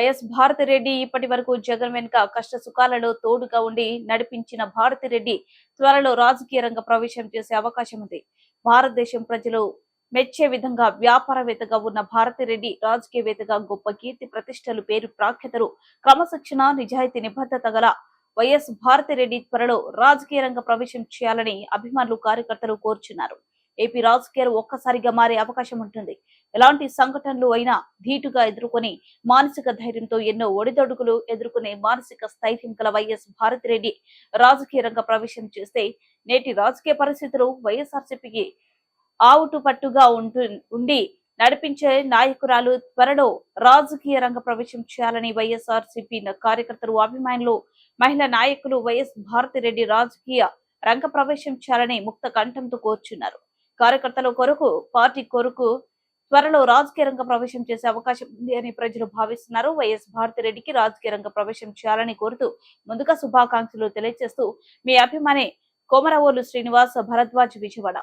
YS Bharathi Reddy ఇప్పటి వరకు జగన్ వెనుక కష్ట సుఖాలలో తోడుగా ఉండి నడిపించిన భారతిరెడ్డి త్వరలో రాజకీయ రంగ ప్రవేశం చేసే అవకాశం ఉంది. భారతదేశం ప్రజలు మెచ్చే విధంగా వ్యాపారవేత్తగా ఉన్న భారతిరెడ్డి రాజకీయవేత్తగా గొప్ప కీర్తి ప్రతిష్టలు, పేరు ప్రాఖ్యతలు, క్రమశిక్షణ, నిజాయితీ, నిబద్ధత గల వైఎస్ భారతిరెడ్డి త్వరలో రాజకీయ రంగ ప్రవేశం చేయాలని అభిమానులు, కార్యకర్తలు కోరుచున్నారు. ఏపీ రాజకీయాలు ఒక్కసారిగా మారే అవకాశం ఉంటుంది. ఎలాంటి సంఘటనలు అయినా ధీటుగా ఎదుర్కొని మానసిక ధైర్యంతో ఎన్నో ఒడిదొడుగులు ఎదుర్కొనే మానసిక స్థైర్యం గల వైఎస్ భారతిరెడ్డి రాజకీయ రంగ ప్రవేశం చేస్తే నేటి రాజకీయ పరిస్థితులు వైఎస్ఆర్సీపీకి ఆవుటు పట్టుగా ఉండి నడిపించే నాయకురాలు త్వరలో రాజకీయ రంగ ప్రవేశం చేయాలని వైఎస్ఆర్సీపీ కార్యకర్తలు, అభిమానులు, మహిళా నాయకులు వైఎస్ భారతిరెడ్డి రాజకీయ రంగ ప్రవేశం చేయాలని ముక్త కంఠంతో కోరుచున్నారు. కార్యకర్తల కొరకు, పార్టీ కొరకు త్వరలో రాజకీయ రంగ ప్రవేశం చేసే అవకాశం ఉంది అని ప్రజలు భావిస్తున్నారు. వైఎస్ భారతిరెడ్డికి రాజకీయ రంగ ప్రవేశం చేయాలని కోరుతూ ముందుగా శుభాకాంక్షలు తెలియజేస్తూ మీ అభిమాని కొమరవోలు శ్రీనివాస్, భరద్వాజ్, విజయవాడ.